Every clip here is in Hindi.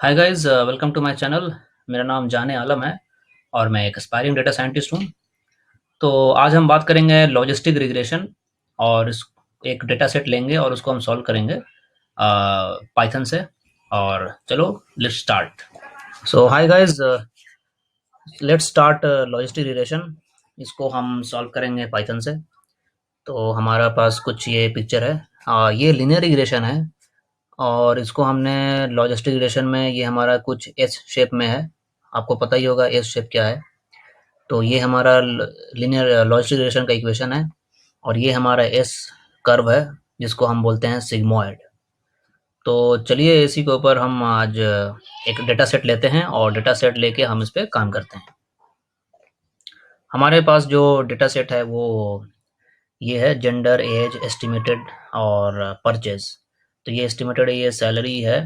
Hi guys, welcome to my channel. मेरा नाम जाने आलम है और मैं एक एस्पायरिंग डेटा साइंटिस्ट हूँ। तो आज हम बात करेंगे लॉजिस्टिक रिग्रेशन और एक डेटा सेट लेंगे और उसको हम सॉल्व करेंगे पाइथन से। और चलो let's start. So hi guys, let's start logistic regression. इसको हम सॉल्व करेंगे पाइथन से। तो हमारा पास कुछ ये पिक्चर है। ये लीनियर रिग्रेशन है और इसको हमने लॉजिस्टिक रिग्रेशन में ये हमारा कुछ एस शेप में है। आपको पता ही होगा एस शेप क्या है। तो ये हमारा लीनियर लॉजिस्टिक रिग्रेशन का इक्वेशन है और ये हमारा एस कर्व है जिसको हम बोलते हैं सिग्मोइड। तो चलिए इसी के ऊपर हम आज एक डेटा सेट लेते हैं और डेटा सेट लेके हम इस पे काम करते हैं। हमारे पास जो डेटा सेट है वो ये है जेंडर एज एस्टिमेटेड और परचेज। तो ये एस्टिमेटेड ये सैलरी है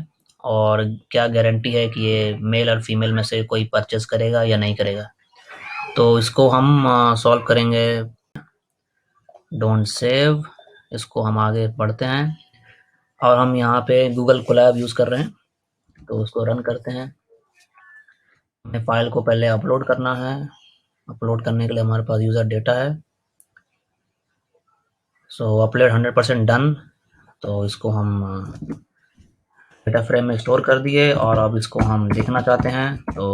और क्या गारंटी है कि ये मेल और फीमेल में से कोई परचेज करेगा या नहीं करेगा। तो इसको हम सॉल्व करेंगे। Don't save. इसको हम आगे बढ़ते हैं और हम यहाँ पे गूगल कोलैब यूज़ कर रहे हैं। तो उसको रन करते हैं। हमें फाइल को पहले अपलोड करना है। अपलोड करने के लिए हमारे पास यूज़र डेटा है। सो अपलोड 100% डन। तो इसको हम डेटा फ्रेम में स्टोर कर दिए और अब इसको हम देखना चाहते हैं। तो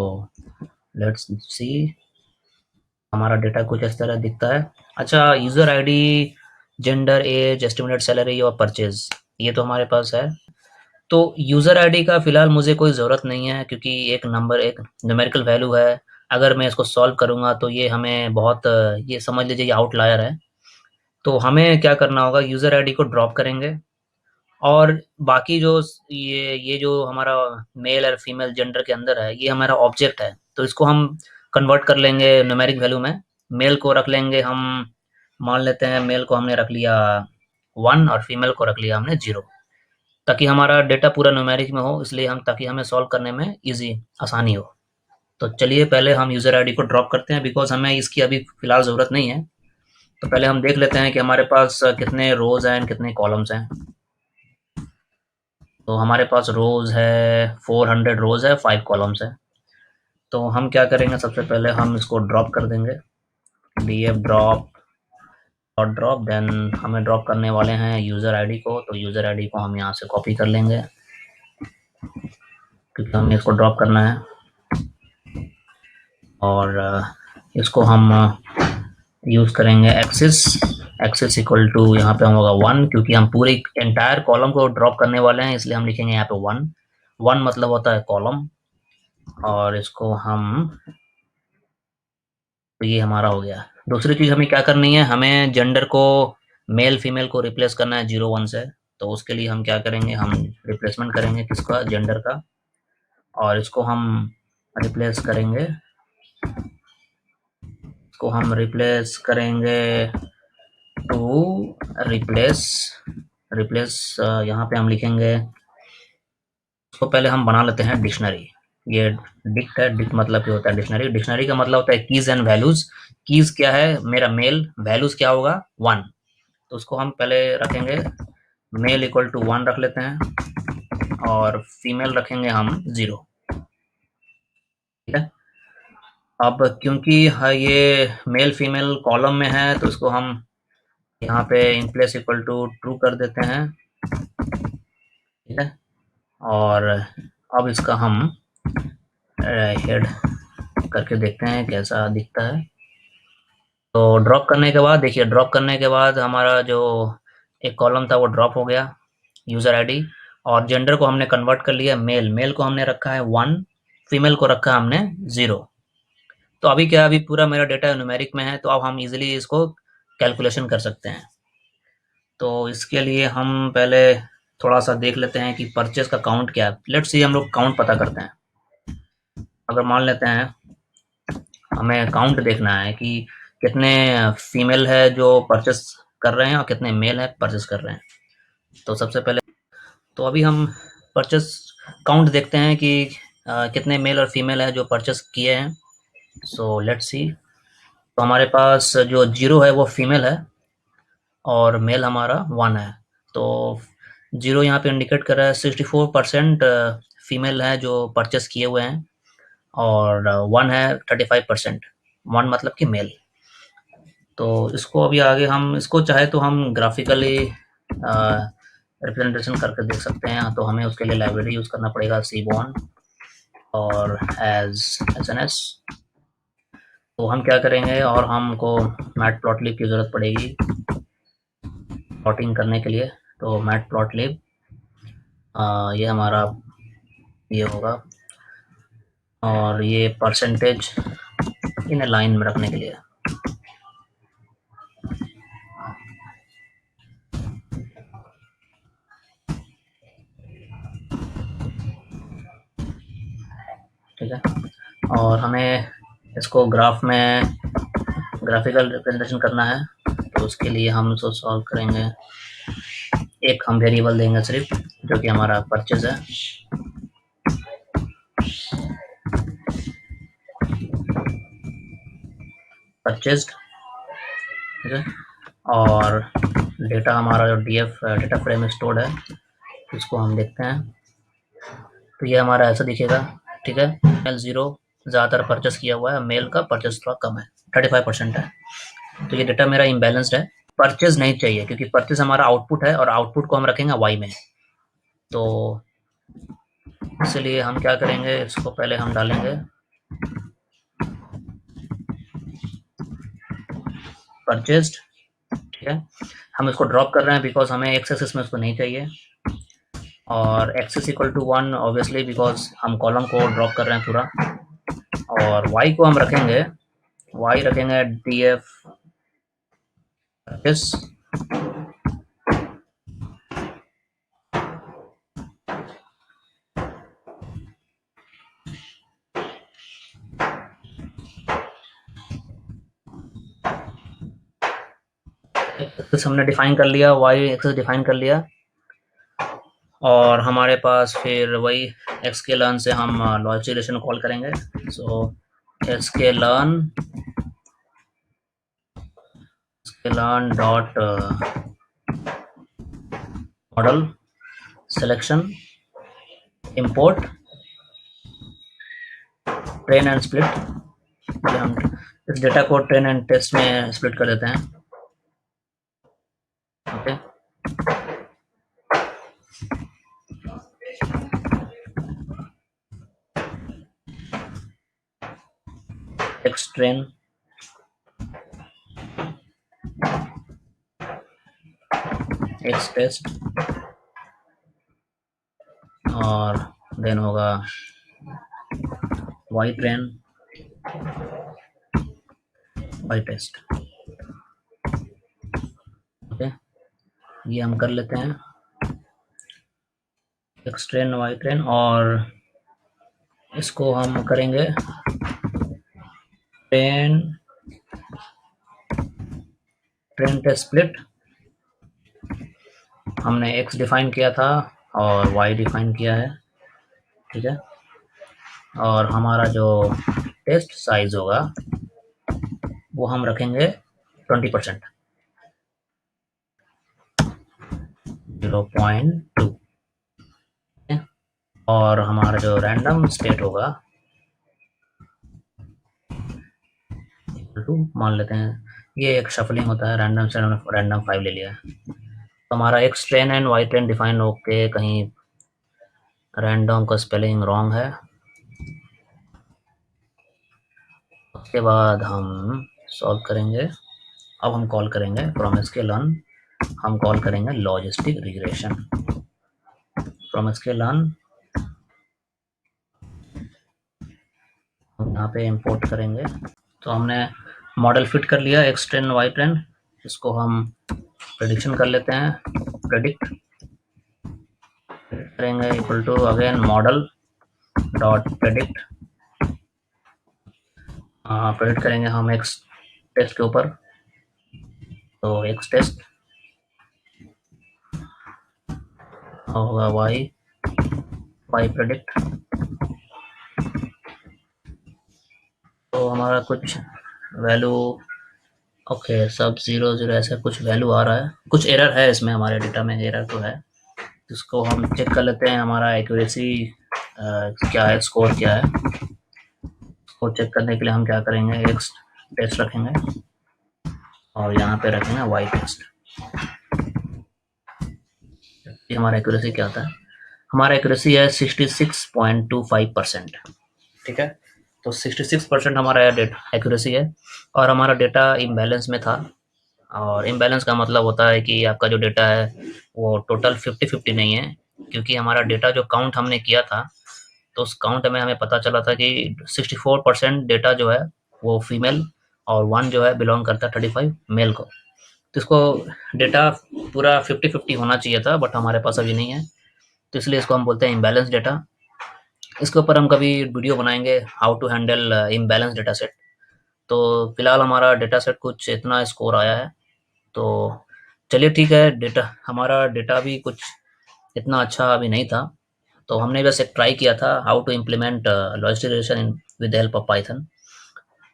लेट्स सी। हमारा डेटा कुछ इस तरह दिखता है। अच्छा, user ID, gender, age, estimated salary और परचेज ये तो हमारे पास है। तो यूज़र आईडी का फ़िलहाल मुझे कोई ज़रूरत नहीं है क्योंकि एक नंबर एक न्यूमेरिकल वैल्यू है। अगर मैं इसको सॉल्व करूँगा तो ये हमें बहुत ये समझ लीजिए ये आउटलायर है। तो हमें क्या करना होगा, यूज़र आईडी को ड्रॉप करेंगे और बाकी जो ये जो हमारा मेल और फीमेल जेंडर के अंदर है ये हमारा ऑब्जेक्ट है। तो इसको हम कन्वर्ट कर लेंगे न्यूमेरिक वैल्यू में। मेल को रख लेंगे हम, मान लेते हैं मेल को हमने रख लिया 1 और फीमेल को रख लिया हमने 0, ताकि हमारा डेटा पूरा न्यूमेरिक में हो, इसलिए हम ताकि हमें सॉल्व करने में ईजी आसानी हो। तो चलिए पहले हम यूज़र आईडी को ड्रॉप करते हैं बिकॉज हमें इसकी अभी फ़िलहाल ज़रूरत नहीं है। तो पहले हम देख लेते हैं कि हमारे पास कितने रोज़ हैं कितने कॉलम्स हैं। तो हमारे पास रोज़ है 400 रोज़ है, 5 कॉलम्स है। तो हम क्या करेंगे, सबसे पहले हम इसको ड्रॉप कर देंगे। df ड्रॉप और ड्रॉप, देन हमें ड्रॉप करने वाले हैं यूज़र आईडी को। तो यूज़र आईडी को हम यहाँ से कॉपी कर लेंगे क्योंकि हमें इसको ड्रॉप करना है। और इसको हम यूज़ करेंगे एक्सिस। एक्सिस इक्वल टू यहाँ पे हम होगा 1 क्योंकि हम पूरे एंटायर कॉलम को ड्रॉप करने वाले हैं, इसलिए हम लिखेंगे यहाँ पे 1। 1 मतलब होता है कॉलम। और इसको हम, तो ये हमारा हो गया। दूसरी चीज़ हमें क्या करनी है, हमें जेंडर को मेल फीमेल को रिप्लेस करना है 0 1 से। तो उसके लिए हम क्या करेंगे, हम रिप्लेसमेंट करेंगे किसका, जेंडर का। और इसको हम रिप्लेस करेंगे, इसको हम रिप्लेस करेंगे टू रिप्लेस। रिप्लेस यहाँ पे हम लिखेंगे, इसको पहले हम बना लेते हैं डिक्शनरी। ये डिक्ट है, डिक्ट मतलब क्या होता है, डिक्शनरी। डिक्शनरी का मतलब होता है कीज एंड वैल्यूज। कीज क्या है, मेरा मेल, वैल्यूज क्या होगा 1। तो उसको हम पहले रखेंगे मेल इक्वल टू 1 रख लेते हैं और फीमेल रखेंगे हम 0। ठीक है। अब क्योंकि ये मेल फीमेल कॉलम में है तो इसको हम यहाँ पे in place equal to true कर देते हैं। ठीक है। और अब इसका हम हेड करके देखते हैं कैसा दिखता है। तो ड्रॉप करने के बाद देखिए, ड्रॉप करने के बाद हमारा जो एक कॉलम था वो ड्रॉप हो गया, यूज़र आईडी। और जेंडर को हमने कन्वर्ट कर लिया मेल। मेल को हमने रखा है 1, फीमेल को रखा है हमने 0। तो अभी क्या, अभी पूरा मेरा डेटा न्यूमेरिक में है तो अब हम इजीली इसको कैलकुलेशन कर सकते हैं। तो इसके लिए हम पहले थोड़ा सा देख लेते हैं कि परचेज का काउंट क्या है। लेट्स सी हम लोग काउंट पता करते हैं। अगर मान लेते हैं हमें काउंट देखना है कि कितने फीमेल है जो परचेस कर रहे हैं और कितने मेल है परचेस कर रहे हैं। तो सबसे पहले तो अभी हम परचेस काउंट देखते हैं कि कितने मेल और फीमेल है जो परचेस किए हैं। So let's see. तो हमारे पास जो 0 है वो फीमेल है और मेल हमारा 1 है। तो 0 यहाँ पे इंडिकेट कर रहा है 64% फीमेल है जो परचेस किए हुए हैं, और 1 है 35%, 1 मतलब कि मेल। तो इसको अभी आगे हम इसको चाहे तो हम ग्राफिकली रिप्रेजेंटेशन करके देख सकते हैं, तो हमें उसके लिए लाइब्रेरी यूज़ करना पड़ेगा सीबॉर्न और एज एसएनएस। तो हम क्या करेंगे, और हमको मैटप्लॉटलिब की ज़रूरत पड़ेगी प्लॉटिंग करने के लिए। तो मैटप्लॉटलिब ये हमारा ये होगा, और ये परसेंटेज इन्हें लाइन में रखने के लिए। ठीक है, और हमें इसको ग्राफ में ग्राफिकल रिप्रेजेंटेशन करना है, तो उसके लिए हम इसको सॉल्व करेंगे। एक हम वेरिएबल देंगे सिर्फ, जो कि हमारा परचेज है। परचेज्ड, ठीक है, और डेटा हमारा जो डीएफ डेटा फ्रेम में स्टोर्ड है, इसको हम देखते हैं। तो ये हमारा ऐसा दिखेगा, ठीक है। मेल 0 ज़्यादातर परचेस किया हुआ है, मेल का परचेस थोड़ा कम है, 35% है। तो ये डेटा मेरा इम्बैलेंस्ड है, परचेज नहीं चाहिए, क्योंकि परचेज हमारा आउटपुट है और आउटपुट को हम रखेंगे वाई में। तो इसलिए हम क्या करेंगे, इसको पहले हम डालेंगे परचेज्ड, ठीक है। हम इसको ड्रॉप कर रहे हैं बिकॉज हमें एक्स एक्सिस में उसको नहीं चाहिए, और X is equal to 1 obviously because हम कॉलम को ड्रॉप कर रहे हैं पूरा, और वाई को हम रखेंगे, वाई रखेंगे डी एफ परचेस, एक्सिस हमने डिफाइन कर लिया, वाई एक्सिस डिफाइन कर लिया, और हमारे पास फिर वही एक्स के लर्न से हम लॉजिक रिलेशन कॉल करेंगे। So S K learn dot model selection import train and split. हम इस डेटा को ट्रेन एंड टेस्ट में स्प्लिट कर देते हैं, okay. X train X test, और देन होगा Y train Y test, okay. ये हम कर लेते हैं एक्स ट्रेन वाई ट्रेन, और इसको हम करेंगे ट्रेन टेस्ट स्प्लिट। हमने एक्स डिफाइन किया था और वाई डिफाइन किया है, ठीक है। और हमारा जो टेस्ट साइज होगा वो हम रखेंगे 20%, 0.2, और हमारा जो रैंडम स्टेट होगा मान लेते हैं, ये एक शफलिंग होता है, रैंडम से रैंडम 5 ले लिया है। तो हमारा X train and Y train define होके कहीं रैंडम का स्पेलिंग रॉन्ग है। उसके बाद हम सॉल्व करेंगे, अब हम कॉल करेंगे फ्रॉम इसके लर्न, हम कॉल करेंगे लॉजिस्टिक रिग्रेशन फ्रॉम इसके लर्न। हम यहाँ पे इंपोर्ट करेंगे, तो हमने मॉडल फिट कर लिया एक्स ट्रेन वाई ट्रेन। इसको हम प्रेडिक्शन कर लेते हैं, प्रेडिक्ट करेंगे equal to again model dot predict, predict करेंगे हम एक्स टेस्ट के ऊपर, तो एक्स टेस्ट होगा वाई वाई प्रेडिक्ट। तो हमारा कुछ वैल्यू, ओके, सब 0 0 ऐसा कुछ वैल्यू आ रहा है, कुछ एरर है इसमें, हमारे डेटा में एरर तो है, इसको हम चेक कर लेते हैं हमारा एक्यूरेसी क्या है स्कोर क्या है, उसको चेक करने के लिए हम क्या करेंगे, एक टेस्ट रखेंगे और यहाँ पे रखेंगे वाई टेस्ट। ये हमारा एक्यूरेसी क्या आता है, हमारा एक्यूरेसी है 66.25%। ठीक है, तो 66% हमारा एक्यूरेसी है और हमारा डेटा इम्बैलेंस में था। और इम्बैलेंस का मतलब होता है कि आपका जो डेटा है वो टोटल 50-50 नहीं है, क्योंकि हमारा डेटा जो काउंट हमने किया था तो उस काउंट में हमें पता चला था कि 64% डेटा जो है वो फीमेल और 1 जो है बिलोंग करता है 35 मेल को। तो इसको डेटा पूरा 50-50 होना चाहिए था, बट हमारे पास अभी नहीं है, तो इसलिए इसको हम बोलते हैं इम्बैलेंस डेटा। इसके ऊपर हम कभी वीडियो बनाएंगे, how to handle imbalance data set. तो फिलहाल हमारा डेटा सेट कुछ इतना स्कोर आया है। तो चलिए ठीक है, डेटा हमारा डेटा भी कुछ इतना अच्छा अभी नहीं था, तो हमने बस एक ट्राई किया था how to implement logistic regression with the help of Python.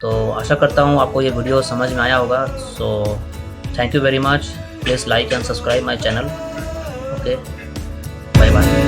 तो आशा करता हूँ आपको ये वीडियो समझ में आया होगा। So thank you very much, please like and subscribe my channel. Okay, bye bye.